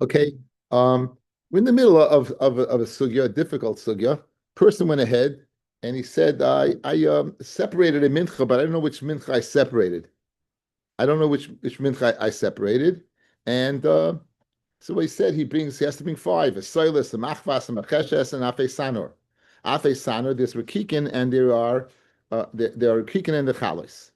Okay. We're in the middle of a sugya, a difficult sugya. Person went ahead and he said, I separated a mincha, but I don't know which mincha I separated. I don't know which mincha I separated. And so what he said, he has to bring five: a soilus, a machvas, a macheshes, and afe sanor. Afe sanor, there's rakikin, and there are rakikin and the chalos.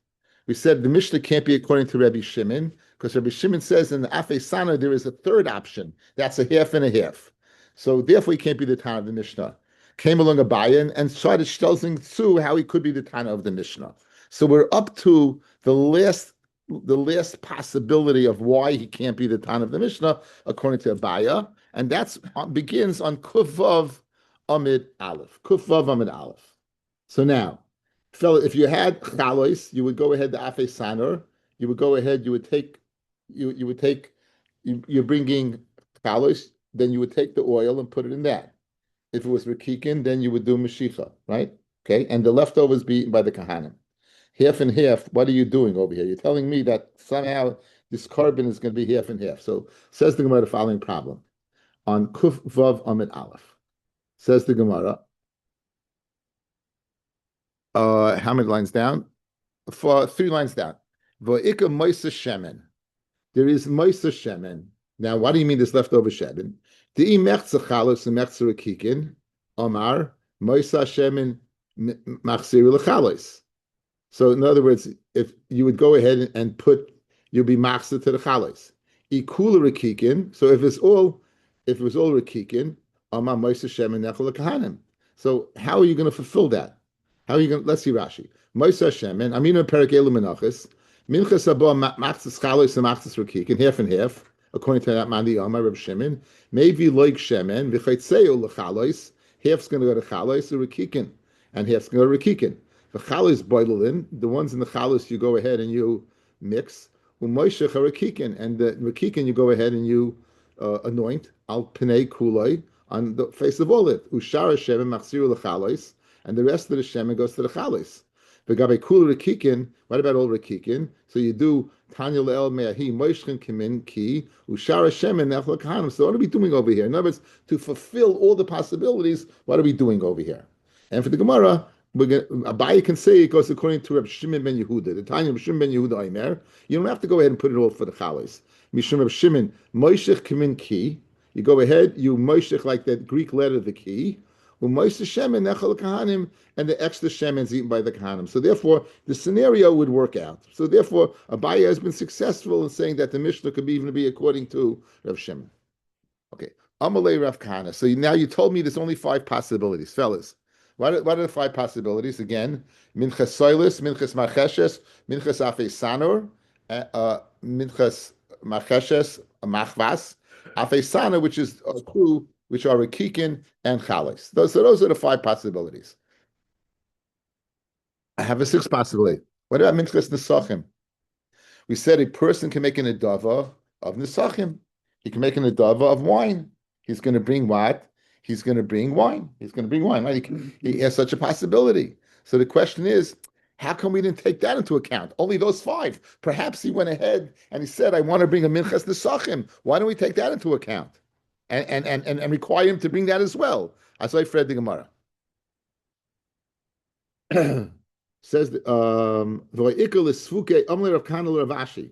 We said the Mishnah can't be according to Rabbi Shimon, because Rabbi Shimon says in the afe sanor there is a third option. That's a half and a half. So therefore he can't be the Tana of the Mishnah. Came along Abaye and started stelzing through how he could be the Tana of the Mishnah. So we're up to the last possibility of why he can't be the Tan of the Mishnah, according to Abaya, and that's begins on Kuvav Amid Aleph. Kuvav Amid Aleph. So now, fella, if you had chalois, you would go ahead the Afe Sanor. You would go ahead. You're bringing chalois. Then you would take the oil and put it in that. If it was Rikikin, then you would do Mashicha, right? Okay, and the leftovers be eaten by the Kahanim. Half and half, what are you doing over here? You're telling me that somehow this carbon is going to be half and half. So says the Gemara the following problem. On Kuf Vav Amid Aleph. Says the Gemara, how many lines down? For 3 lines down. V'ika Moisa Shemen. There is Moisa Shemen. Now, what do you mean this leftover Shemen? Di mechza chalos and mechza rakikin, Omar, Moisa Shemen machzir lechalos. So in other words, if you would go ahead and you'll be machzir to the chalos. Ikula rakikin. So if it was all rakikin, Omar Moisa Shemen nechol kahanim. So how are you going to fulfill that? How are you going? Let's see Rashi. Moisa Shemen. Aminu perak elu menachos. Minchas abo machzis chalos and machzis rakikin, half and half. According to that Mandi Amar Reb Shimon, maybe like Shemen, v'chaitzeu l'chalos, half's going to go to chalos, or Rekikin, and half's going to go to Rekikin. The chalos boilin, the ones in the chalos you go ahead and you mix, u'moishech Rekikin, and the Rekikin you go ahead and you anoint, al pnei kuloi, on the face of all it, ushara Shemen machziru l'chalos, and the rest of the Shemen goes to the chalos. V'gabei kul Rekikin, what about all Rekikin? So you do Tanya le'el me'ahi moishchin kimin ki ushara shemen nechla kahanim. So what are we doing over here? In other words, to fulfill all the possibilities, what are we doing over here? And for the Gemara, Abaye can say it goes according to Reb Shimon ben Yehuda. The Tanya Reb Shimon ben Yehuda Aimer. You don't have to go ahead and put it all for the chalas. Mishum Reb Shimon moishich kimin ki. You go ahead, you moishich like that Greek letter, the ki. U'moishich shemen nechla kahanim, and the extra shemen is eaten by the kahanim. So therefore, the scenario would work out. So therefore, Abaye has been successful in saying that the Mishnah could even be according to Rav Shimon. Okay, Amalei Rav Kahana. So now you told me there's only 5 possibilities, fellas. What are the 5 possibilities again? Minchas soilis, minchas macheshes, minchas afe sanor, minchas macheshes, machvas, afe sanor, which is two, which are rekikin and chalis. Those are the 5 possibilities. I have a 6th possibility. What about minchas nesachim? We said a person can make an adava of nesachim. He can make an adava of wine. He's going to bring what? He's going to bring wine. He's going to bring wine. Right? He has such a possibility. So the question is, how come we didn't take that into account? Only those 5. Perhaps he went ahead and he said, I want to bring a minchas nesachim. Why don't we take that into account? And require him to bring that as well. As I read the Gemara. Says V'oikel esfuke Amle Rav Kana Rav Ashi.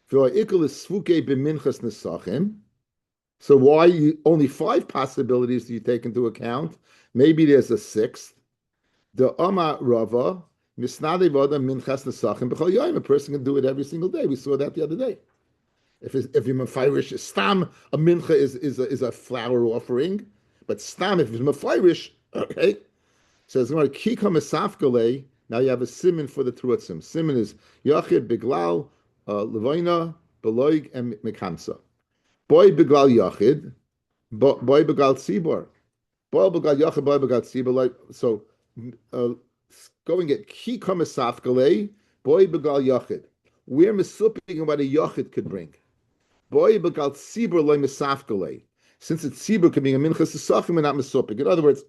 V'oikel esfuke b'minchas nesachim. So why only 5 possibilities do you take into account? Maybe there's a 6th. The Ama Rava Misnade Vada Minchas Nesachim B'chol Yom. A person can do it every single day. We saw that the other day. If you're mefirish, stam a mincha is a flower offering, but stam if it's mefirish, okay. So it's going to kika mesafkale. Now you have a simon for the truatzim. Simon is yachid biglal levoina beloig and mekansa. Boy beglal yachid, boy beglal tzibor. Boy beglal yachid, boy beglal tzibor. Like so, going at kika mesafkale. Boy beglal yachid. We're mesuping what a yachid could bring. Boy begal tzibur loy mesafkale. Since it's tzibur can be a minchas nesachim and not mesupik. In other words,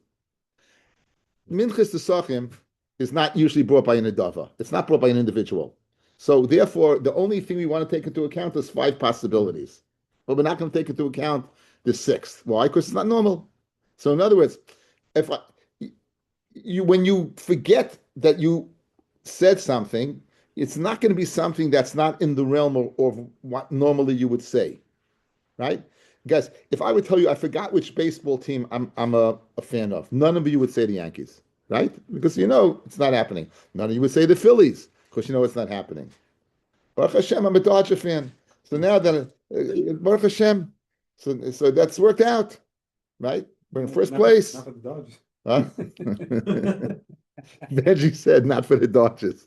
minchas nesachim is not usually brought by an adava. It's not brought by an individual. So therefore, the only thing we want to take into account is 5 possibilities. but we're not going to take into account the sixth. Why? Because it's not normal. So in other words, if when you forget that you said something, it's not going to be something that's not in the realm of what normally you would say, right? Guys, if I would tell you I forgot which baseball team I'm a fan of, none of you would say the Yankees, right? Because you know it's not happening. None of you would say the Phillies because you know it's not happening. Baruch Hashem, I'm a Dodger fan. So now that Baruch Hashem, so that's worked out, right? We're in first place. Not for the Dodgers. Huh? Benji said not for the Dodgers.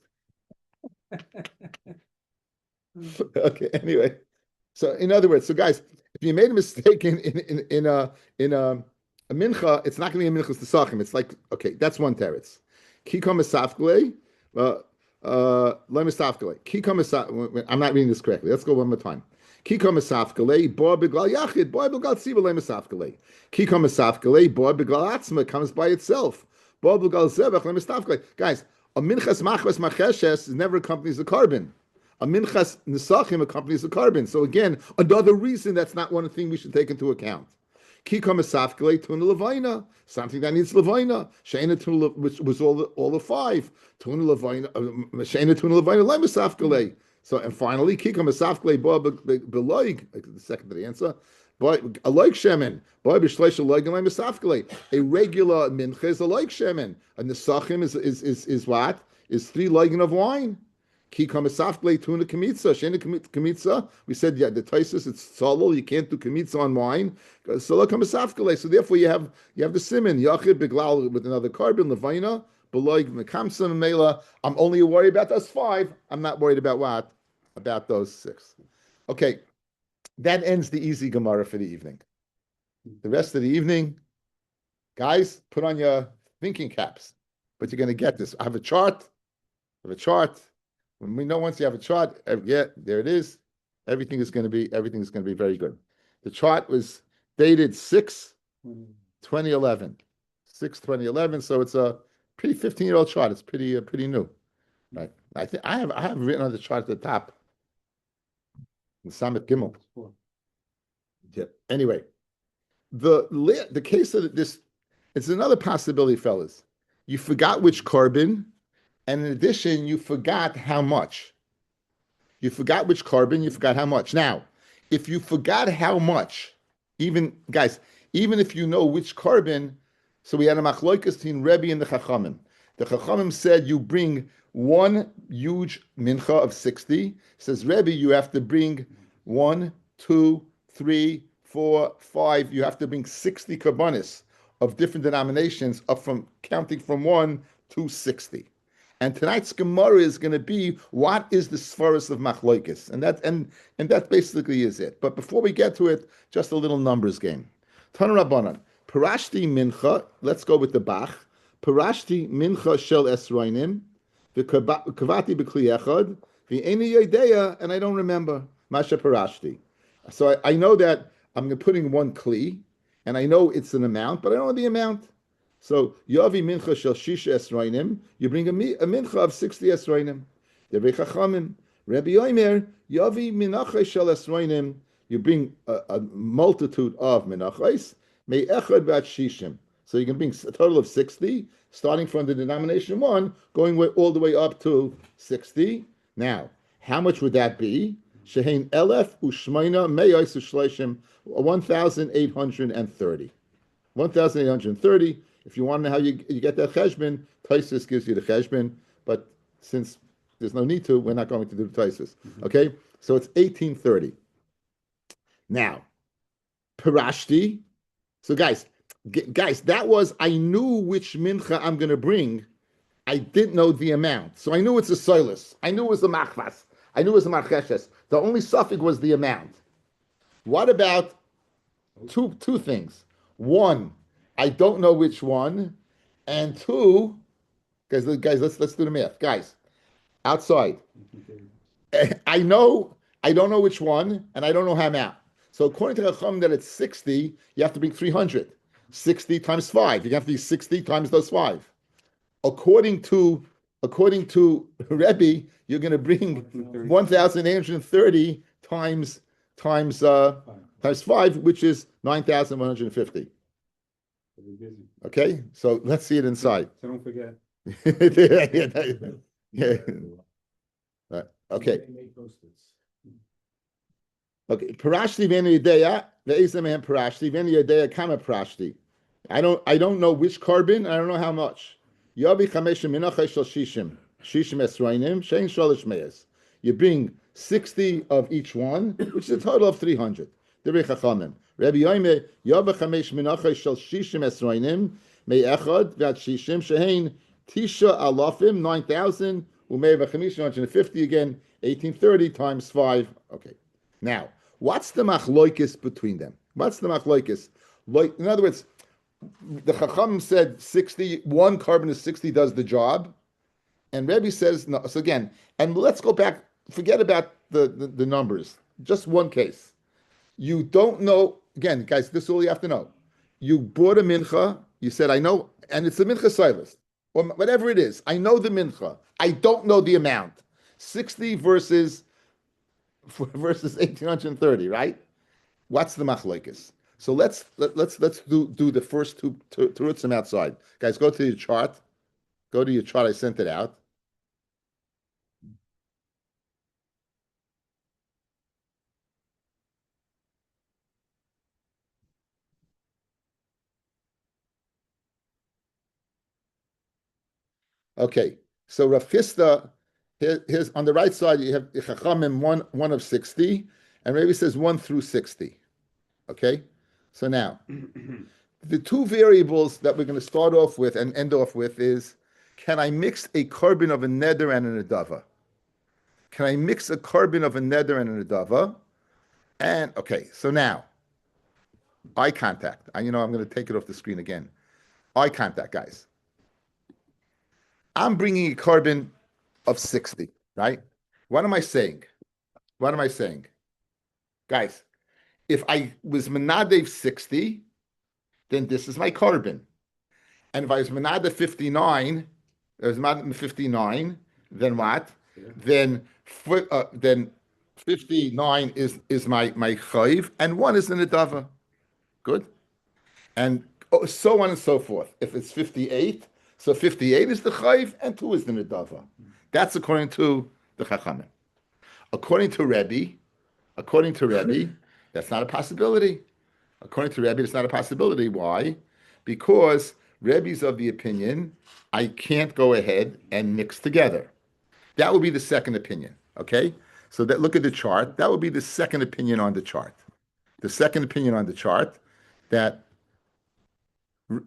Okay, anyway. So in other words, so guys, if you made a mistake in a mincha, it's not going to be a minchas tesachim. It's like, okay, that's one teretz. Kikom esafkele, lo mesafkele. Kikom esaf. I'm not reading this correctly. Let's go one more time. Kikom esafkele, bo beglal yachid, bo beglal tziva lo mesafkele. Kikom esafkele, bo beglal atzma comes by itself. Bo beglal zevach lo mesafkele. Guys, a minchas machmas macheshes never accompanies the carbon. A minchas nisachim accompanies the carbon. So again, another reason that's not one thing we should take into account. Kikam esafkele tuna levaina, something that needs levaina. Sheina tuna, which was all the five. Tuna levaina, sheina tuna levaina lem esafkele. So and finally, kikam esafkele bo beloig. The secondary answer. But a like shemen, boy b'shleish a like lem esafkele. A regular mincha is a like shemen, and the sachim is what? Is 3 legging of wine. Kikam esafkele tuna kamitza. Sheina kamitza. We said yeah, the taisus it's solol. You can't do kamitza on wine. So therefore you have the simin yachid biglal with another carbon levaina beloig mekamsa mela. I'm only worried about those 5. I'm not worried about what? About those 6. Okay, that ends the easy Gemara for the evening. The rest of the evening, guys, put on your thinking caps. But you're going to get this. I have a chart. When we know once you have a chart, yeah, there it is. Everything is going to be very good. The chart was dated 6/2011. 6/2011. So it's a pretty 15-year-old chart. It's pretty new. Right. I think I have written on the chart at the top. The Summit Gimel. Yeah. Anyway, the case of this, it's another possibility, fellas. You forgot which carbon, and in addition, you forgot how much. You forgot which carbon, you forgot how much. Now, if you forgot how much, even if you know which carbon, so we had a machloikas between Rabbi and the Chachamim. The Chachamim said you bring one huge mincha of 60. Says Rabbi, you have to bring 1, 2, 3, 4, 5. You have to bring 60 karbanis of different denominations up from counting from 1 to 60. And tonight's Gemara is going to be what is the svaras of machloikis, and that basically is it. But before we get to it, just a little numbers game. Tana Rabbanan, Parashti mincha. Let's go with the Bach. Parashti mincha shel esroinim, v'kavati b'kli echad, v'eni yodeya, and I don't remember masha parashti. So I know that I'm putting one kli, and I know it's an amount, but I don't know the amount. So Yavi mincha shel shisha esroinim, you bring a mincha of 60 esroinim. Devrei Chachamim, Rabbi Yomer, Yavi Menachos shel esroinim, you bring a multitude of menachos, may echad bat shishim. So you can bring a total of 60, starting from the denomination 1, going all the way up to 60. Now, how much would that be? Shehein elef ushmeina meyos ushleishim, 1,830. 1,830. If you want to know how you get that cheshbon, Taisus gives you the cheshbon, but since there's no need to, we're not going to do the Taisus. Okay? So it's 1830. Now, Parashti. So guys, that was, I knew which mincha I'm going to bring. I didn't know the amount. So I knew it's a soilus. I knew it was a machvas. I knew it was a marcheshes. The only suffix was the amount. What about two things? One, I don't know which one, and 2, guys, let's do the math. Guys, outside, I don't know which one, and I don't know how much. So according to Chacham, that it's 60, you have to bring 300. 60 times 5, you have to be 60 times those 5. According to Rebbe, you're going to bring 1,830 times times 5, which is 9,150. Okay, so let's see it inside. So don't forget. Yeah. Okay. Okay. Parashti v'eni yedeya ve'ezamehem parashti v'eni yedeya kama parashti. I don't know which carbon. I don't know how much. Yavi chameshim minachos shel shishim esrainim shein shalosh meis. You bring 60 of each one, which is a total of 300. Rabbi Yomi Yavi chamesh minachos shel shishim esrainim me'echad v'at shishim shein tisha alafim 9,000 umei v'chamish 150 again 1830 times 5. Okay. Now, what's the machloikis between them? What's the machloikis? Like, in other words, the Chacham said 60, one carbon is 60 does the job. And Rabbi says, no. So again, and let's go back, forget about the numbers. Just one case. You don't know, again, guys, this is all you have to know. You bought a mincha, you said, I know, and it's a mincha silas, or whatever it is. I know the mincha. I don't know the amount. 60 versus 1830, right? What's the machlokes? So let's do the first two terutzim outside. Guys, go to your chart. Go to your chart. I sent it out. Okay, so Rav Chisda, here's on the right side you have Chachamim one of 60, and Rabbi says 1 through 60. Okay, so now the two variables that we're going to start off with and end off with is: can I mix a carbon of a neder and an adava? Can I mix a carbon of a neder and an adava? And okay, so now eye contact. I'm going to take it off the screen again. Eye contact, guys. I'm bringing a carbon of 60, right? What am I saying? What am I saying? Guys, if I was Menadev 60, then this is my carbon. And if I was Menadev 59, then what? Yeah. Then 59 is my chayv, and 1 is the nedava. Good? And so on and so forth. If it's 58, so 58 is the chayv, and 2 is the nedava. That's according to the Chachamim. According to Rabbi, that's not a possibility. According to Rabbi, it's not a possibility. Why? Because Rabbi's of the opinion, I can't go ahead and mix together. That would be the second opinion, okay? So that look at the chart. That would be the second opinion on the chart. The second opinion on the chart that,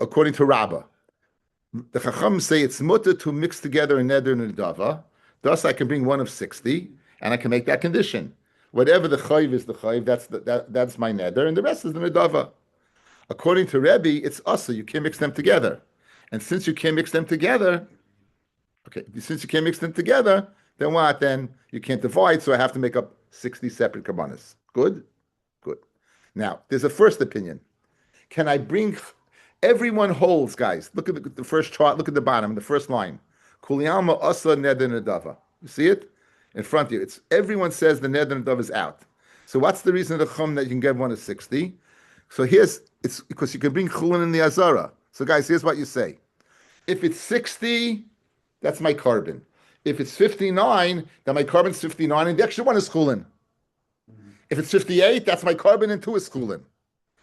according to Rabbi, the Chacham say it's mutter to mix together a neder and a dava. Thus, I can bring 1 of 60, and I can make that condition. Whatever the chayv is the chayv, that's my neder, and the rest is the nedava. According to Rebbe, it's asa. You can't mix them together, and since you can't mix them together, then what? Then you can't divide. So I have to make up 60 separate kabbanas. Good. Now there's a first opinion. Can I bring? Everyone holds, guys. Look at the first chart. Look at the bottom, the first line. Kuliyama asa neder nedava. You see it in front of you. It's everyone says the neder nedava is out. So what's the reason of the chum that you can get 1 of 60? So it's because you can bring chulin in the azara. So guys, here's what you say. If it's 60, that's my carbon. If it's 59, then my carbon's 59, and the extra 1 is chulin. If it's 58, that's my carbon, and 2 is chulin.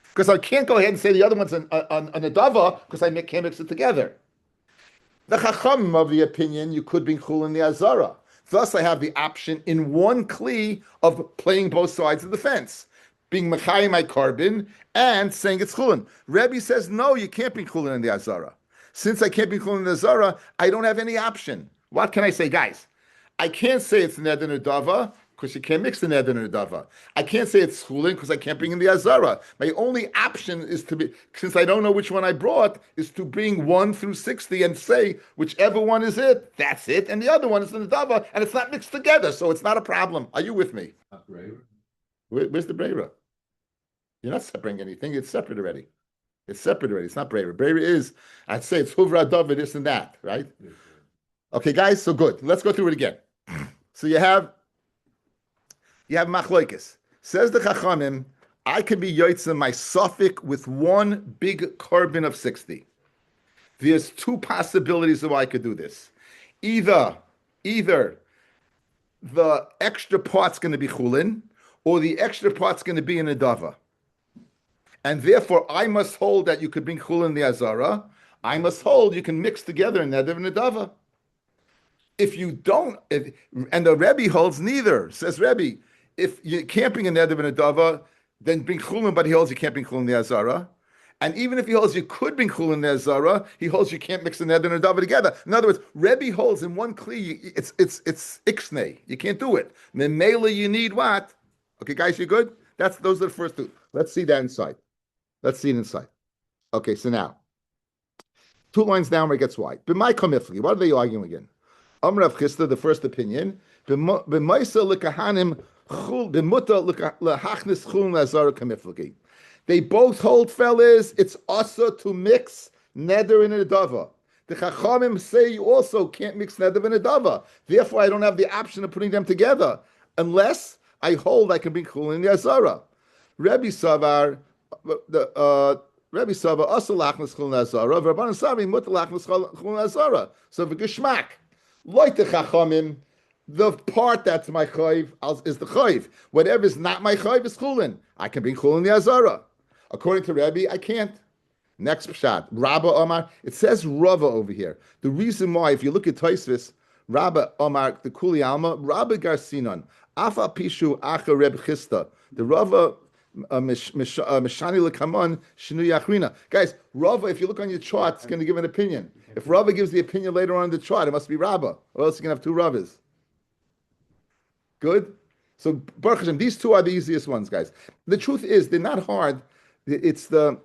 Because I can't go ahead and say the other one's an adava because I can't mix it together. The Chacham of the opinion you could bring chulin in the azara. Thus, I have the option in one kli of playing both sides of the fence, being mechai my carbon and saying it's chulin. Rebbe says no, you can't bring chulin in the azara. Since I can't bring chulin in the azara, I don't have any option. What can I say, guys? I can't say it's neder nedava because you can't mix the neder and nedava. I can't say it's chulin because I can't bring in the azara. My only option is to be, since I don't know which one I brought, is to bring 1 through 60 and say whichever one is it, that's it, and the other one is the nedava, and it's not mixed together, so it's not a problem. Are you with me? Where's the breira? You're not separating anything. It's separate already. It's not breira. Breira is, I'd say it's huvra dava, this and that, right? Okay, guys, so good. Let's go through it again. So you have machloikis. Says the Chachamim, I can be Yotzim my suffix with one big carbon of 60. There's two possibilities of why I could do this. Either the extra part's going to be chulin, or the extra part's going to be an adava. And therefore, I must hold that you could bring chulin the azara. I must hold you can mix together an neder and adava. If you don't, and the Rabbi holds neither, says Rabbi, if you can't bring a neder and adava, then bring chulin, but he holds you can't bring chulin the azara. And even if he holds you could bring chulin the azara, he holds you can't mix the neder and adava together. In other words, Rebbe holds in one kli, it's ixnei. You can't do it. Memela, you need what? Okay, guys, you good? Those are the first two. Let's see that inside. Let's see it inside. Okay, so now 2 lines down where it gets white. B'may kamifli. What are they arguing again? Amr Rav Chisda, the first opinion. B'maysa l'kahanim chul b'muta l'hachnis chul l'azara kamifli. They both hold, fellas, it's also to mix neder and adava. The Chachamim say you also can't mix neder and adava. Therefore, I don't have the option of putting them together unless I hold I can bring chulin in the azara. Rabbi Savar, Rabbi Savar also lachnas chulin azara. Rabbanan Savi muta lachnas chulin azara. So for geshmak, like the Chachamim, the part that's my chayv is the chayv. Whatever is not my chayv is chulin. I can bring chulin in the azara. According to Rabbi, I can't. Next pshat, Rabba Omar. It says Rava over here. The reason why, if you look at Tosfos, Rabba Omar, the Kuli Alma, Rabba Garcinon, Afa Pishu Acha Reb Chista, the Rava Mishani Lekamon Shinu Yachrina. Guys, Rava, if you look on your chart, it's going to give an opinion. If Rava gives the opinion later on in the chart, it must be Rabba, or else you can have 2 Ravas. Good? So, Baruch Hashem, these 2 are the easiest ones, guys. The truth is, they're not hard. It's the,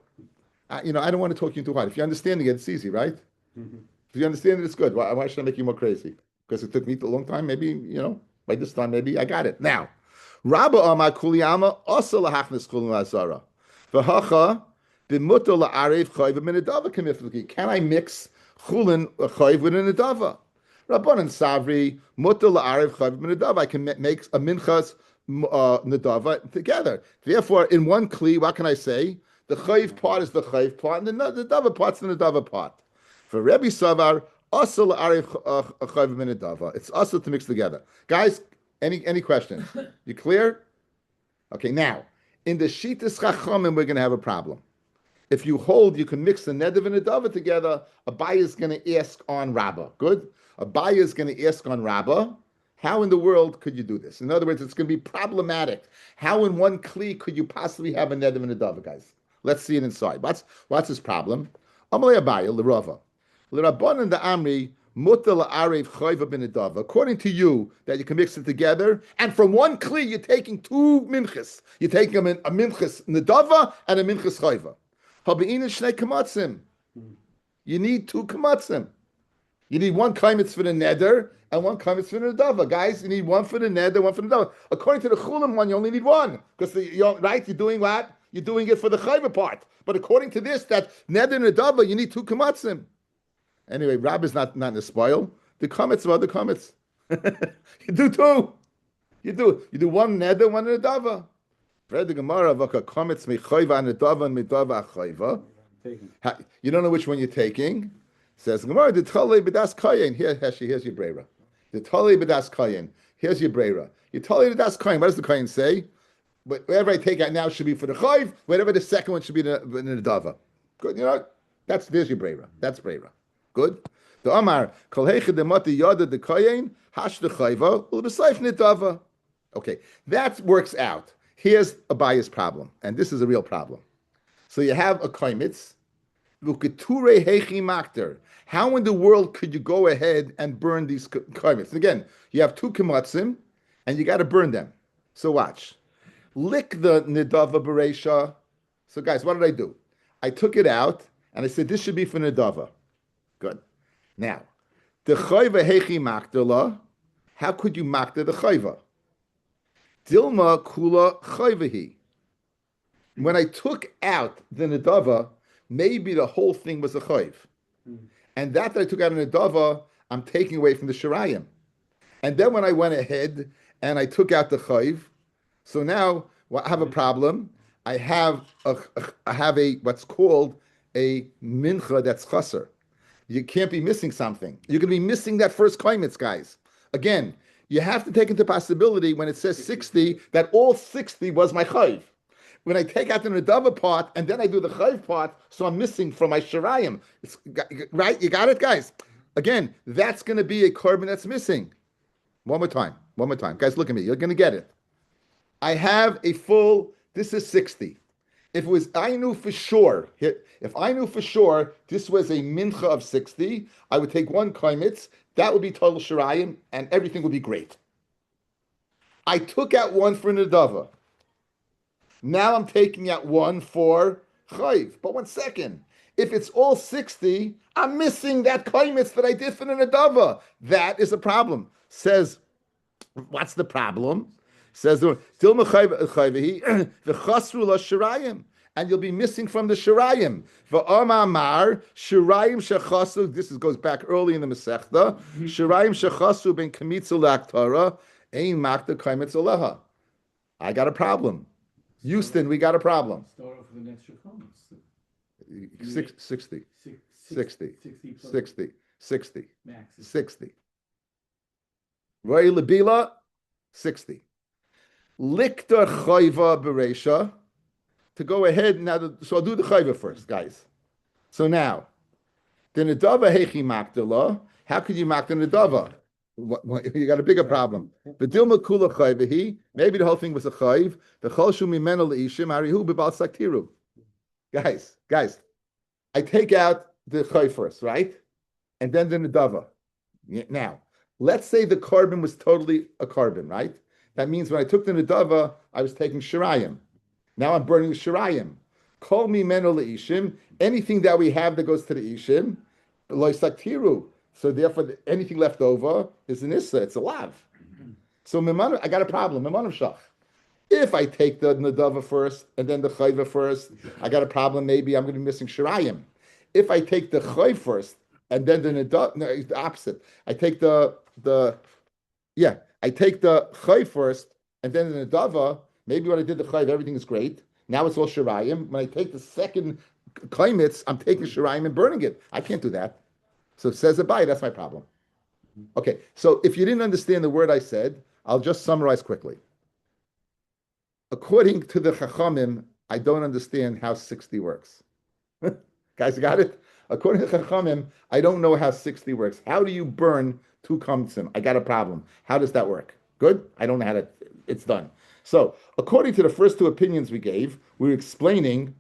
I don't want to talk you too hard. If you're understanding it, it's easy, right? Mm-hmm. If you understand it, it's good. Why should I make you more crazy? Because it took me a long time. Maybe, by this time, maybe I got it. Now, Rabba Amar Kuliyama also lahachnis chulin azara. V'hacha b'muto la'arev chayv min adava kamifliki. Can I mix chulin chayv with an adava? Rabbanan Savri muto la'arev chayv min adava. I can make a minchas nadava together. Therefore, in one kli, what can I say? The chayv part is the chayv part, and the nadava part's the nadava part. For Rebbe Savar, also la'arev chayv min nadava. It's also to mix together. Guys, any questions? You clear? Okay, now, in the Shitas Chachamim, we're going to have a problem. If you hold, you can mix the neder and nadava together, Abaye is going to ask on Rabbah. Good? Abaye is going to ask on Rabbah, how in the world could you do this? In other words, it's going to be problematic. How in one kli could you possibly have a neder and nadava, guys? Let's see it inside. What's his problem? Amalei Abaye, l'Rava. L'Rabbanan the Amri, muta la'arev chayva bin nadava. According to you, that you can mix it together, and from one kli, you're taking 2 minchas. You're taking a minchas nadava and a minchas chayva. Habe'ina shnei kamatzim. You need 2 kamatzim. You need 1 kaimitz for the neder and 1 kaimitz for the nadava. Guys, you need 1 for the neder, 1 for the nadava. According to the chulim one, you only need 1. Because, you're doing what? You're doing it for the chayva part. But according to this, that neder and nadava, you need 2 kamatzim. Anyway, Rab is not in the spoil. The kamitz of other kamitz. You do 2. You do 1 neder, 1 nadava. Read the Gemara, v'ka kamitz mechayva and nadava and medava achayva. You don't know which one you're taking. Says Gemara, the Tali b'das kayin. Here's your breira. The Tali b'das kayin. Here's your breira. You Tali b'das kayin. What does the kayin say? But whatever I take out now should be for the chayv. Whatever the second one should be the dava. Good. There's your breira. That's breira. Good. The Amar kol heichad demati yada the kayin hash the chayva ulb'sayf nidava. Okay, that works out. Here's a bias problem, and this is a real problem. So you have a kaimitz. Luketure hechi makter. How in the world could you go ahead and burn these kaimitz? Again, you have 2 kamatzim, and you got to burn them. So watch. Lick the nidava bereisha. So guys, what did I do? I took it out, and I said, this should be for nidava. Good. Now, the chayva hechi makterla, how could you makter the chayva? Dilma kula chayvahi. When I took out the nidava, maybe the whole thing was a chayv. And that I took out a nidava, I'm taking away from the shirayim. And then when I went ahead and I took out the chayv, so now Well, I have a problem. I have a what's called a mincha that's chaser. You can't be missing something. You're going to be missing that first kaimitz, guys. Again, you have to take into possibility when it says 60 that all 60 was my chayv. When I take out the nedava part and then I do the chayv part, so I'm missing from my shirayim. It's, right? You got it, guys? Again, that's going to be a korban that's missing. One more time. Guys, look at me. You're going to get it. I have a full, this is 60. I knew for sure, if I knew for sure this was a mincha of 60, I would take one kaimitz, that would be total shirayim, and everything would be great. I took out one for nedava. Now I'm taking out one for chayv. But 1 second. If it's all 60, I'm missing that kaimitz that I did for the nedava. That is a problem. Says, what's the problem? Says the shirayim, and you'll be missing from the shirayim. V'amar shirayim shechasu. This goes back early in the Masechta. Shirayim shechasu ben kamitzu laktara ein makta kaimitz aleha. I got a problem. Houston, we got a problem. Start off with an extra comment. 60. 60. Max. 60. Roy Labila, 60. Likta chayva beresha. To go ahead now, so I'll do the chayva first, guys. So now, the nedava hechi makdala. How could you mak the nedava? You got a bigger problem. The dilma kula chayvahi. Maybe the whole thing was a chayv. The cholshu mimena leishim arihu bebal saktiru. Guys, I take out the chayv first, right, and then the nedava. Now, let's say the korban was totally a korban, right? That means when I took the nedava, I was taking shirayim. Now I'm burning the shirayim. Kol mimenu leishim. Anything that we have that goes to the ishim, lo saktiru. So therefore, anything left over is an issa. It's a lav. So I got a problem. If I take the nedava first and then the chayva first, I got a problem. Maybe I'm going to be missing shirayim. If I take the chayv first and then the nedava, no, it's the opposite. I take the chayv first and then the nedava. Maybe when I did the chayv, everything is great. Now it's all shirayim. When I take the second kaimitz, I'm taking shirayim and burning it. I can't do that. So it says Abai, that's my problem. Okay, so if you didn't understand the word I said, I'll just summarize quickly. According to the Chachamim, I don't understand how 60 works. Guys, you got it? According to the Chachamim, I don't know how 60 works. How do you burn 2 kamtzim? I got a problem. How does that work? Good? I don't know how to, it's done. So, according to the first 2 opinions we gave, we're explaining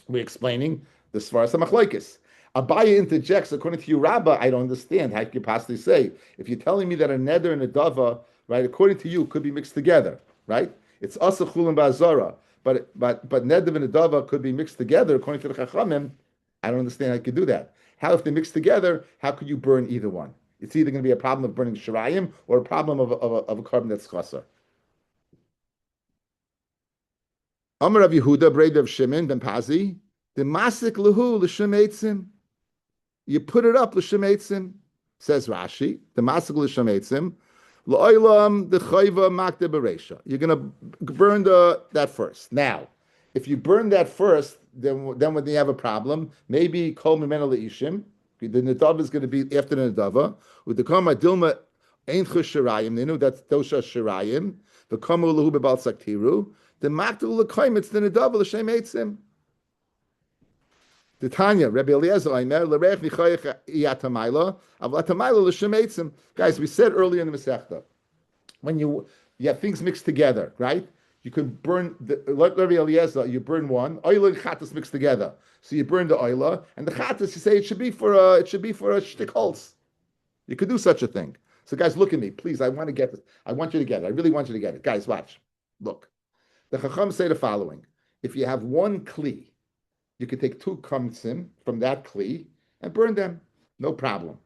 the Svaras HaMachloikis. Abaya interjects, according to you, Rabbi, I don't understand. How could you possibly say? If you're telling me that a neder and a dava, right, according to you, could be mixed together, right? It's asa chulin ba'azara, but neder and a dava could be mixed together, according to the Chachamim. I don't understand how you could do that. How, if they mix together, how could you burn either one? It's either going to be a problem of burning shirayim or a problem of a carbon that's chasar. Amar Rav Yehuda, Braid of Shimon ben Pazi, the masik lehu l'shem eitzim. You put it up l'shem eitzim. Says Rashi, the masik l'shem eitzim. L'oilam the chayva makde bereisha. You're going to burn that first. Now, if you burn that first, then when you have a problem, maybe kol mimena leishim. The nedava is going to be after the nedava. With the kama dilma ein chushirayim. They know that's dosha shirayim. The kama lehu bebal saktiru. The makdul l'koyim, it's the nedava l'shem eitzim. The Tanya, Rabbi Eliezer, Aimer, l'reich nichoyach iyatamayla, avlatamayla l'shem eitzim. Guys, we said earlier in the Masechta, when you have things mixed together, right? You can burn, like Rabbi Eliezer, you burn one, oila and chatas mixed together. So you burn the oila, and the chatas, you say it should be for a shtick holz. You could do such a thing. So guys, look at me, please, I want to get this. I want you to get it. I really want you to get it. Guys, watch. Look. The Chacham say the following. If you have one kli, you can take 2 kamtzim from that kli and burn them. No problem.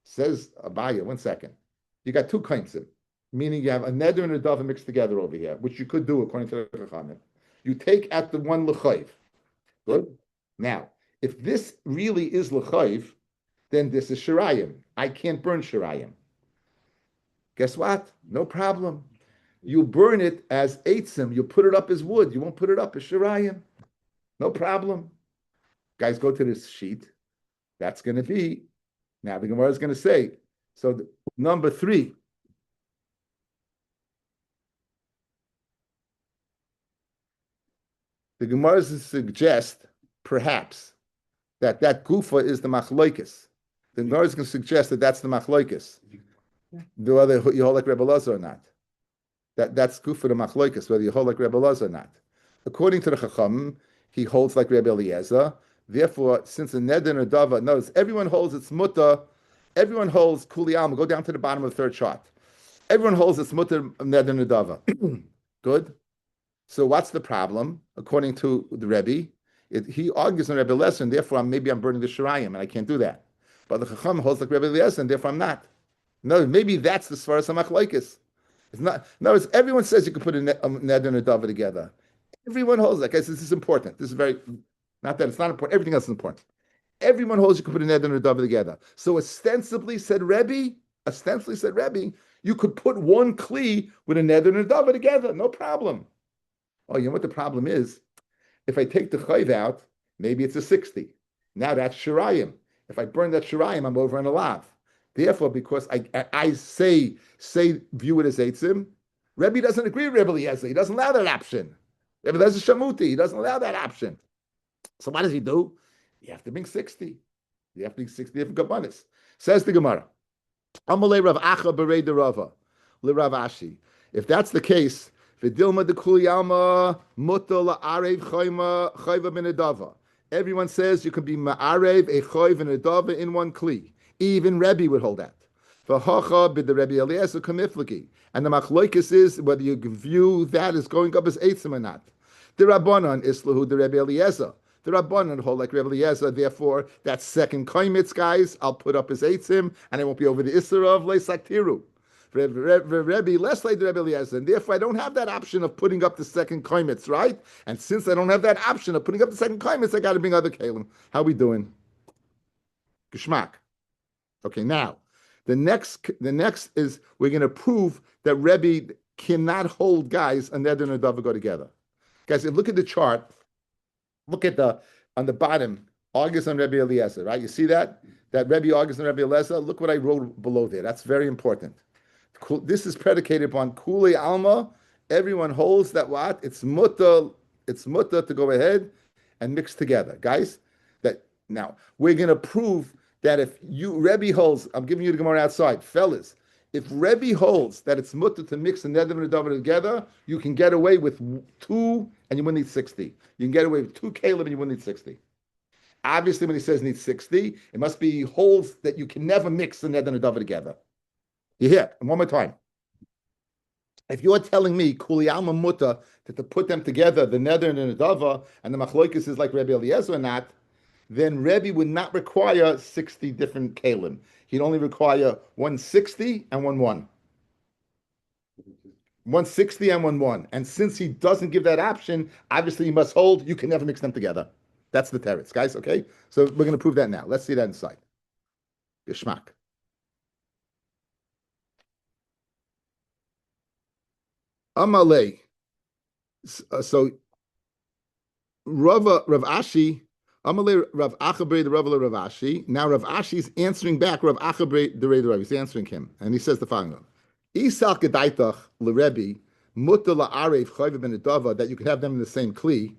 Says Abaya, 1 second. You got 2 kamtzim, meaning you have a neder and a dava mixed together over here, which you could do according to the Chachamim. You take out the one l'chayv. Good? Now, if this really is l'chayv, then this is shirayim. I can't burn shirayim. Guess what? No problem. You burn it as eitzim. You put it up as wood. You won't put it up as shirayim. No problem. Guys, go to this sheet. That's going to be, now the Gemara is going to say, so number 3. The Gemara suggest, perhaps, that gufa is the machlokes. The Gemara is going to suggest that that's the machlokes. Whether you hold like Rebbe Lazar or not. That's gufa the machlokes, whether you hold like Rebbe Lazar or not. According to the Chacham, he holds like Rebbe Eliezer. Therefore, since a neder and dava, notice everyone holds its mutta, everyone holds kuliyam. Go down to the bottom of the third chart. Everyone holds its mutta neder and dava. Good. So what's the problem? According to the Rebbe, he argues on Rebbe Eliezer, and therefore maybe I'm burning the shirayim, and I can't do that. But the Chacham holds like Rebbe Eliezer, and therefore I'm not. No, maybe that's the Svaras HaMachlokes. It's not. No, it's everyone says you can put a neder and a dava together. Everyone holds that. Guys, this is important. This is very, not that it's not important. Everything else is important. Everyone holds you can put a neder and a dava together. So ostensibly said Rebbe, you could put one kli with a neder and a dava together. No problem. Oh, you know what the problem is? If I take the chayv out, maybe it's a 60. Now that's shirayim. If I burn that shirayim, I'm over on a lav. Therefore, because I say view it as eitzim, Rebbe doesn't agree with Rebbe Eliezer. He doesn't allow that option. Rebbe Eliezer shamuti. He doesn't allow that option. So what does he do? You have to bring 60. You have to bring 60 different kabbanis. Says the Gemara. Amalei Rav Acha berei de Rava le Rav Ashi. If that's the case, v'dilma de kuliyama muta la'arev chayva ben adava. Everyone says you can be ma'arev a chayv and adava in one kli. Even Rebbe would hold that. V'hacha bid the Rebbe Eliezer kamifliki. And the machlokes is whether you view that as going up as eitzim or not. The Rabbanan islahu the Rebbe Eliezer. The Rabbanan hold like Rebbe Eliezer. Therefore, that second koimitz, guys, I'll put up as eitzim, and it won't be over the isra of leisaktiru. Rebbe less like the Rebbe Eliezer, and therefore I don't have that option of putting up the second koimitz, right? And since I don't have that option of putting up the second koimitz, I got to bring other kalim. How we doing? Geschmack. Okay, now the next is we're going to prove that Rebbe cannot hold guys and neder and a dava go together. Guys, if look at the chart. Look at on the bottom, argues on Rebbe Eliezer, right? You see that Rebbe argues on Rebbe Eliezer. Look what I wrote below there. That's very important. This is predicated upon Kuli Alma. Everyone holds that what? It's mutta to go ahead and mix together, guys. That now we're going to prove that if Rebbe holds, I'm giving you the Gemara outside, fellas. If Rebbe holds that it's mutter to mix the neder and the dava together, you can get away with 2 and you wouldn't need 60. You can get away with 2 kalim and you wouldn't need 60. Obviously, when he says need 60, it must be he holds that you can never mix the neder and the dava together. You hear? And one more time. If you're telling me kuli alma mutter that to put them together, the neder and the dava, and the machlokes is like Rebbe Eliezer or not, then Rebbe would not require 60 different kalim. He'd only require 160 and 1 160 and 1. And since he doesn't give that option, obviously he must hold, you can never mix them together. That's the teretz, guys, okay? So we're going to prove that now. Let's see that inside. Geschmack. Amalei. So Rav Ashi, Amalei Rav Achabre the Rav Ashi. Now Rav Ashi is answering back Rav Achabre the Rav. He's answering him, and he says the following: Isal kedaitach leRebbe muta la'arev chayv ben adava, that you can have them in the same kli.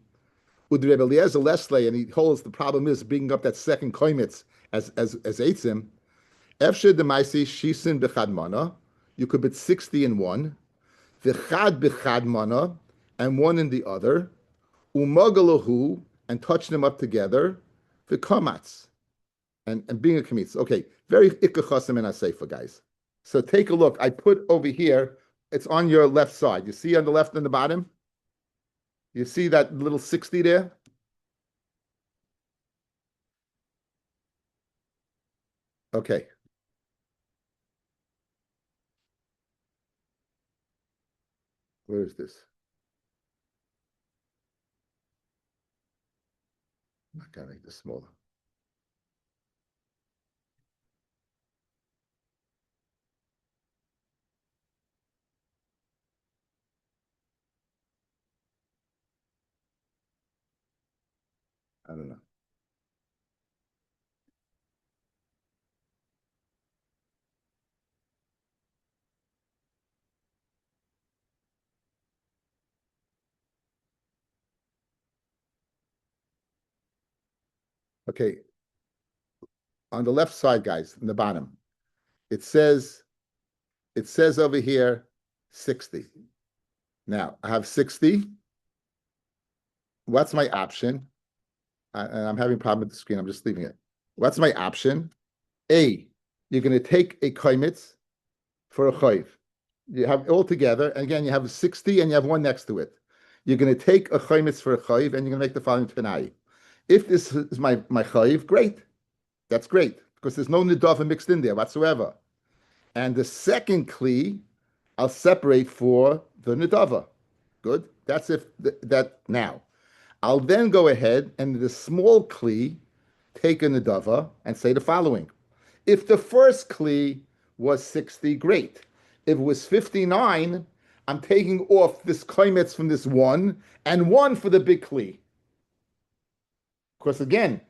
With Rebbe Eliezer Leslie, and he holds the problem is bringing up that second koimitz as eitzim. Efshe demaisi shisin bechad mana. You could put 60 in one. V'chad bechad mana, and one in the other. Umagalahu, and touch them up together. V'kamatz, and being a kamitz. Okay, very ikkachasim and aseifa, guys. So take a look. I put over here. It's on your left side. You see on the left and the bottom. You see that little 60 there? Okay. Where is this? I gotta make this smaller. I don't know. Okay, on the left side, guys, in the bottom, it says over here 60. Now I have 60. What's my option? And I'm having a problem with the screen. I'm just leaving it. What's my option? A, you're going to take a koimitz for a chayv. You have all together, and again, you have 60 and you have one next to it. You're going to take a koimitz for a chayv, and you're going to make the following tanai. If this is my chayv, great. That's great, because there's no nidava mixed in there whatsoever. And the second kli, I'll separate for the nidava. Good. That's if that now. I'll then go ahead and the small kli take a nidava and say the following. If the first kli was 60, great. If it was 59, I'm taking off this koimetz from this one and one for the big kli. Of course, again,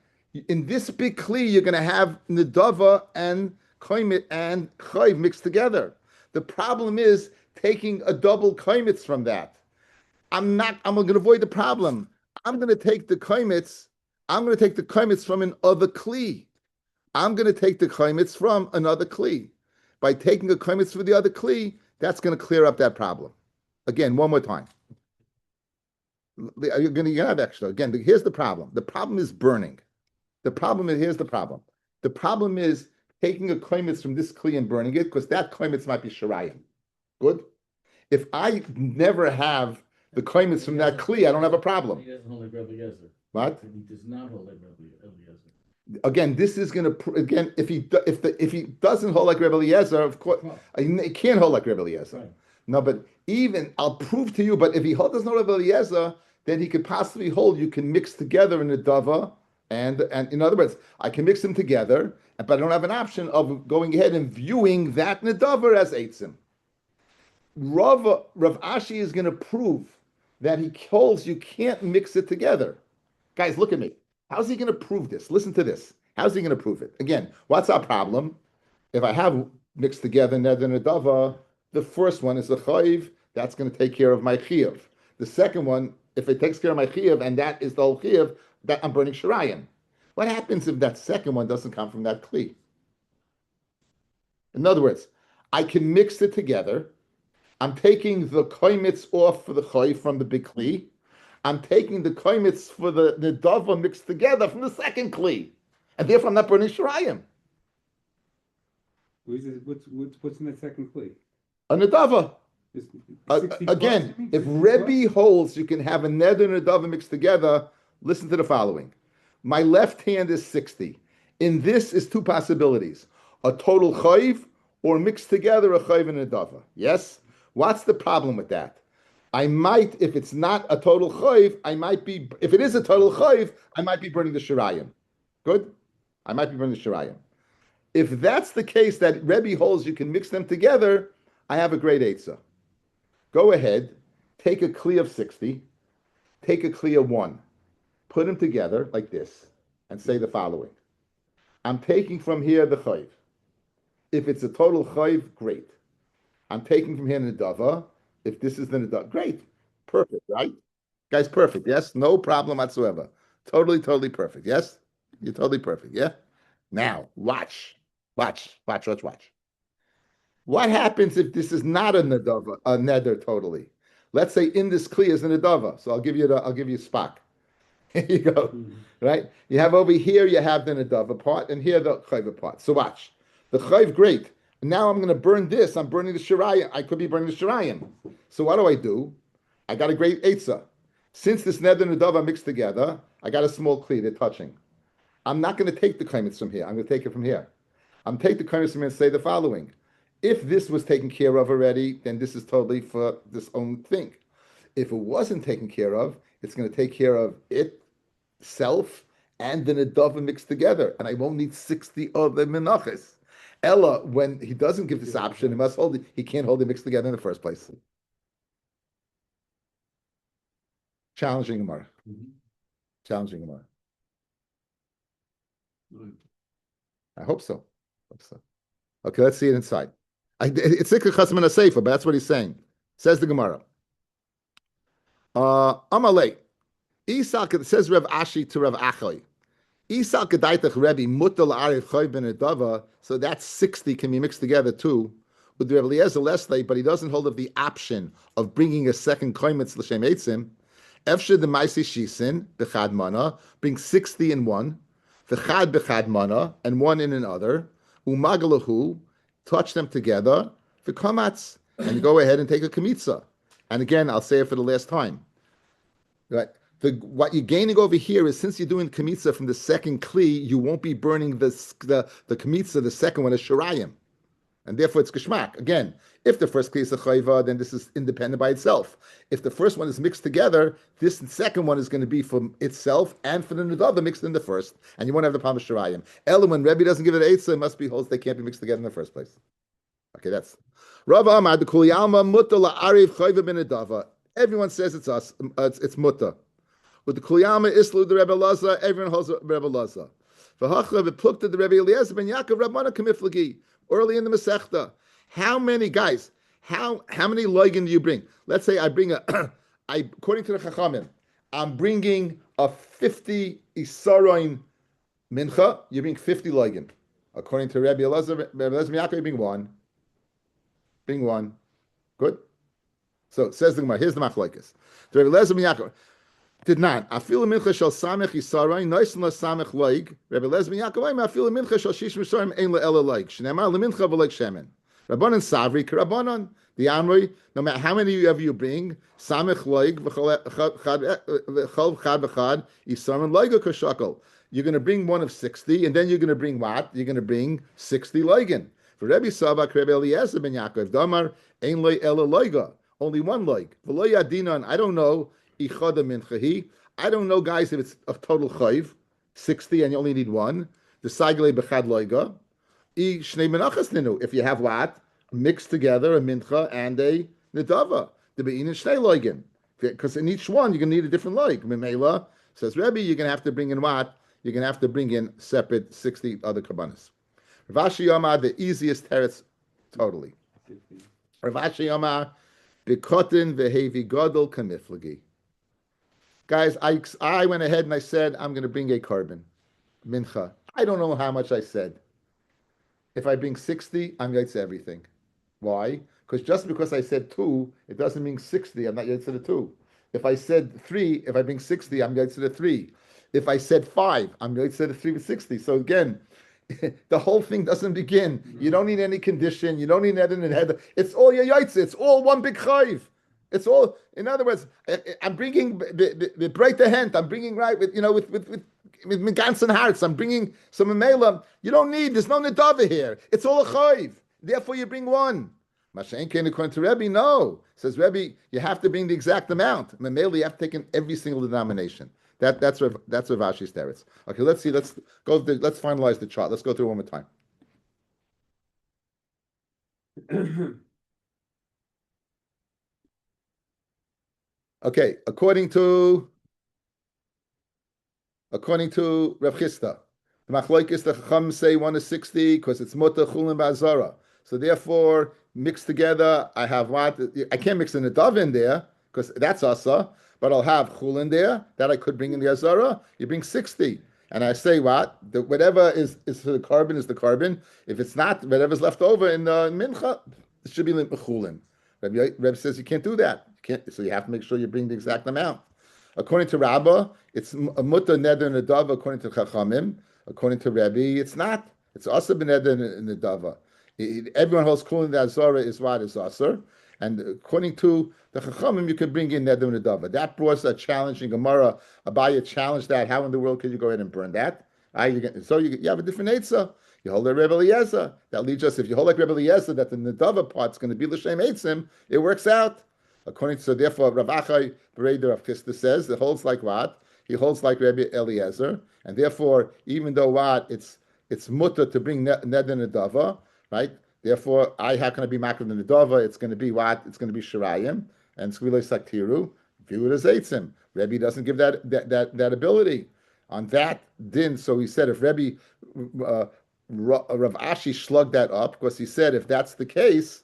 in this big kli, you're going to have nidava and koimet and chayv mixed together. The problem is taking a double koimetz from that. I'm going to avoid the problem. I'm going to take the koimetz from another kli. I'm going to take the koimetz from another kli. By taking a koimetz for the other kli, that's going to clear up that problem. Again, one more time. You're going to have extra. Again, here's the problem. The problem is burning. Here's the problem. The problem is taking a koimetz from this kli and burning it, because that koimetz might be shirayim. Good? If I never have the koimetz from that kli, I don't have a problem. He doesn't hold like Rabbi Yezer. What? He does not hold like Rabbi Yezer. Again, this is going to again if he doesn't hold like Rabbi Eliezer, of course he can't hold like Rabbi Eliezer. Right. No, but even I'll prove to you. But if he doesn't hold Rabbi Eliezer, then he could possibly hold. You can mix together in the dava, and in other words, I can mix them together, but I don't have an option of going ahead and viewing that nedava as eitzim. Rav Ashi is going to prove that he holds you can't mix it together. Guys, look at me. How's he going to prove this? Listen to this. How's he going to prove it? Again, what's our problem? If I have mixed together neder and nedava, the first one is the chayiv. That's going to take care of my chiyuv. The second one, if it takes care of my chiyuv, and that is the whole chiyuv, that I'm burning shirayim. What happens if that second one doesn't come from that kli? In other words, I can mix it together. I'm taking the koimitz off for the chayiv from the big kli. I'm taking the koimitz for the nedava mixed together from the second kli, and therefore I'm not burning shirayim. What's in that second kli? A nedava. Again, if Rabbi holds you can have a neder and a nedava mixed together, listen to the following. My left hand is 60. In this is two possibilities: a total chayiv or mixed together a chayiv and a nedava. Yes. What's the problem with that? I might, if it's not a total chayiv, if it is a total chayiv, I might be burning the shirayim. Good? I might be burning the shirayim. If that's the case that Rebbe holds you can mix them together, I have a great eitzah. Go ahead, take a kli of 60, take a kli of 1, put them together like this, and say the following. I'm taking from here the chayiv. If it's a total chayiv, great. I'm taking from here the nedava. If this is the nedava, great. Perfect, right? Guys, perfect, yes? No problem whatsoever. Totally perfect, yes? You're totally perfect, yeah? Now, watch. What happens if this is not a nedava, a neder totally? Let's say in this kli is a nedava. So I'll give you a spot. Here you go. Mm-hmm. Right? You have over here, you have the nedava part, and here the chayv part. So watch. The chayv, great. Now I'm going to burn this. I'm burning the shirayim. I could be burning the shirayim. So what do? I got a great eitzah. Since this neder and nedava mixed together, I got a small kli. They're touching. I'm not going to take the koimetz from here. I'm going to take it from here. I'm take the koimetz from here and say the following. If this was taken care of already, then this is totally for this own thing. If it wasn't taken care of, it's going to take care of itself and the nedava mixed together. And I won't need 60 other menachos. Ella, when he doesn't give this option, he can't hold it mixed together in the first place. Challenging Gemara. I hope so. Okay, let's see it inside. It's Ikka Chasman Aseifa, but that's what he's saying. Says the Gemara. Amalei. Isaac says Rav Ashi to Rav Achai. Isaac Gedaitach Rebbe Mutal Arif Choy Ben Adava. So that's 60 can be mixed together too. With Rav Eliezer Leslie, but he doesn't hold of the option of bringing a second koimitz l'shem eitzim. Efshir the Maisi Shisin b'chad mana, bring 60 in one, v'chad b'chad mana, and one in another. Umagalahu, touch them together, v'kamatz, and go ahead and take a kamitza. And again, I'll say it for the last time. Right. What you're gaining over here is since you're doing kamitza from the second kli, you won't be burning the kamitza, the second one is shirayim. And therefore it's geschmack. Again, if the first kli is a chayva, then this is independent by itself. If the first one is mixed together, this second one is going to be for itself and for the nudava mixed in the first. And you won't have the palm of shirayim. Ela, when Rebbe doesn't give it eitzah, it must be holds they can't be mixed together in the first place. Okay, that's Rav Amad, the kuliyalma mutta la'ariv chayva ben adava. Everyone says it's us, it's mutta. With the kuliyalma islu the Rebbe Laza, everyone holds the Rebbe Laza. V'hachla v'plukta the Rebbe Eliezer ben Yaakov Rabbana kamiflagi. Early in the Masechta, how many guys? How many loigin do you bring? Let's say I bring according to the Chachamim, I'm bringing a 50 isaroin mincha. You bring 50 loigin. According to Rabbi Elazar Yaakov, you bring one. Bring one. Good. So it says the Gemara. Here's the machlokes. Rabbi Elazar Yaakov did not. Afilu mincha shel samech yisarai noisin la samech loig. Rabbi Elazar ben Yaakov afilu mincha shel shish misarim ein la ela loig. Shneimar lemincha v'loig shemen. Rabbanan savri k'Rabbanan. The Amri, no matter how many of you bring, samech loig v'chol chad v'chad yisarim loiga k'shakol. You're going to bring one of 60, and then you're going to bring what? You're going to bring 60 loigin. For Rabbi Savak, Rabbi Eliezer ben Yaakov Damar ein loy ela loiga. Only one loig. V'lo yadinan. I don't know. I don't know, guys, if it's a total chayv, 60, and you only need one. The sagle bechad loiga. Shnei menachos ninu. If you have what? Mixed together a mincha and a nedava. The bein and shnei loigin. Because in each one, you're going to need a different loig. Memela, says Rabbi, you're going to have to bring in what? You're going to have to bring in separate 60 other karbanas. Rav Ashi Yomar, the easiest teretz, totally. Rav Ashi Yomar, bekotin vehevi godol kamiflagi. Guys, I went ahead and I said, I'm going to bring a carbon, mincha. I don't know how much I said. If I bring 60, I'm yaitz everything. Why? Because just because I said 2, it doesn't mean 60. I'm not yaitz the 2. If I said 3, if I bring 60, I'm yaitz the 3. If I said 5, I'm yaitz the 3 with 60. So again, the whole thing doesn't begin. You don't need any condition. You don't need head and head. It's all your yaitz. It's all one big chayv. It's all, in other words, I'm bringing the breiter hand. I'm bringing with Megans and hearts. I'm bringing some emela. You don't need. There's no nedava here. It's all a chayv. Therefore, you bring one. Mashen came according to Rebbe. No, says Rebbe, you have to bring the exact amount. Memela, you have to take in every single denomination. That's Rav Ashi's teretz. Okay, let's see. Let's go. Let's finalize the chart. Let's go through it one more time. Okay, according to Rav Chisda, the machlokes the Chacham say 1 is 60 because it's muta chulin ba'azara. So therefore, mixed together, I have what? I can't mix the nadav in there because that's asa, but I'll have chulin there that I could bring in the azara. You bring 60, and I say what? Whatever is for the carbon is the carbon. If it's not, whatever's left over in the mincha, it should be chulin. Rabbi says you can't do that. So you have to make sure you bring the exact amount. According to Rabbi, it's a muta neder nedava. According to Chachamim, according to Rabbi, it's not. It's also beneder nedava. Everyone holds kulin that zara is what is asur, and according to the Chachamim, you can bring in neder nedava. That brought a challenging Gemara. Abaya challenged that. How in the world could you go ahead and burn that? So you have a different eitzah. You hold like Rebbe Eliezer. That leads us, if you hold like Rebbe Eliezer, that the nedava part's going to be l'shem eitzim, it works out. According to, so therefore, Rav Achai Bereder of Chisda says, it holds like what? He holds like Rebbe Eliezer, and therefore, even though what? It's mutter to bring neder nedava, right? Therefore, how can I be makar the nedava? It's going to be what? It's going to be shirayim, and skvilei saktiru, view it as eitzim. Rebbe doesn't give that ability. On that din, so he said if Rebbe Rav Ashi slugged that up because he said if that's the case,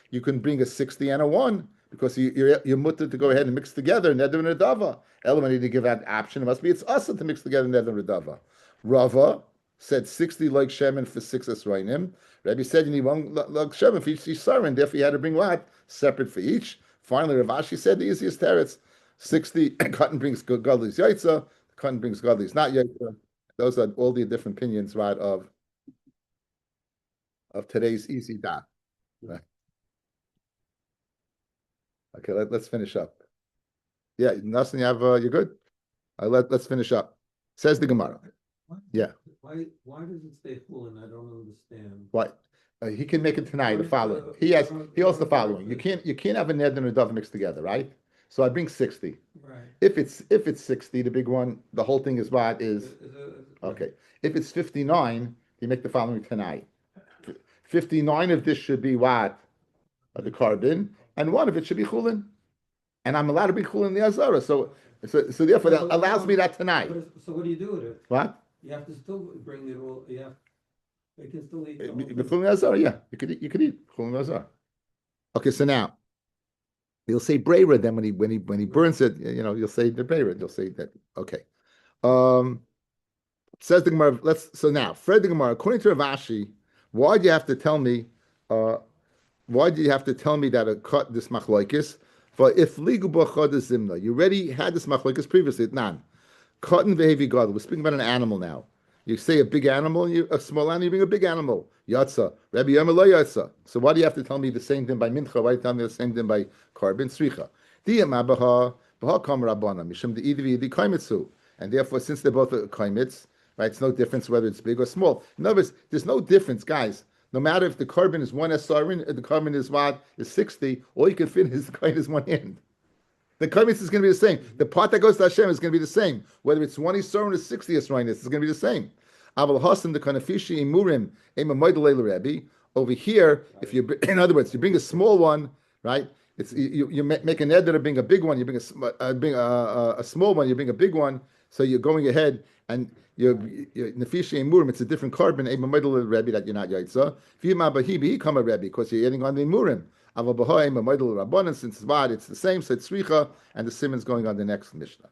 you can bring a 60 and a 1 because you're mutter to go ahead and mix together neder and redava. Element need to give that option. It must be it's us to mix together neder and redava. Rava said 60 like shemen for 6 esrainim. Rabbi said you need one like shemen for each yisar, and therefore you had to bring what separate for each. Finally, Rav Ashi said the easiest teretz 60 cotton brings godly's yaitza, cotton brings godly's not yaitza. Those are all the different opinions, right, of today's easy dot. Right. Okay, let's finish up. Yeah, nothing. You have you're good. Let's finish up. Says the Gemara. Yeah. Why does it stay full? And I don't understand. What? He can make it tonight. The following. He also the following. You can't have a ned and a dove mixed together, right? So I bring 60. Right. If it's 60, the big one, the whole thing is what is okay. If it's 59, you make the following tonight. 59 of this should be what? The carbon, and one of it should be chulin. And I'm allowed to bring chulin in the azara. So therefore that allows me that tonight. So what do you do with it? What? You have to still bring it all. You have. They can still eat. The chulin azara, yeah. You could eat chulin azara. Okay, so now you'll say brera. Then when he burns it, you'll say the brera. You'll say that. Okay. Says the Gemara. So now Fred the Gemara. According to Rav Ashi, why do you have to tell me? Why do you have to tell me that a cut this machlokes? For if ligu b'chad zimna, you already had this machlokes previously. None. Cotton vehevi gadol. We're speaking about an animal now. You say a big animal, a small animal, you bring a big animal. Yatsa. Rabbi Yomi lo yatsa. So why do you have to tell me the same thing by mincha? Why do you tell me the same thing by carbon? Sricha. Diyamabaha b'ha kam rabbana mishum de'idivi yidi kaimitzu. And therefore, since they're both kaimitz, right, it's no difference whether it's big or small. In other words, there's no difference, guys. No matter if the carbon is 1 SRN, the carbon is what? Is 60, all you can fit is the coin is one hand. The kaimitz is going to be the same. The part that goes to Hashem is going to be the same. Whether it's 1 SRN or 60 SRN, it's going to be the same. Aval Hasan the Kanafishi Imurim Ema Moidalei Rabbi. Over here, if you, in other words, you bring a small one, right? It's you make an edit to bring a big one. You bring a small one. You bring a big one. So you're going ahead and you're Nafishi Imurim. It's a different carbon. Ema Moidalei Rabbi that you're not yaitza. If you mabahi become a Rabbi because you're adding on the Imurim. Aval Bahai Ema Moidalei Rabbanan since it's the same. So it's Sricha and the Simon's going on the next Mishnah.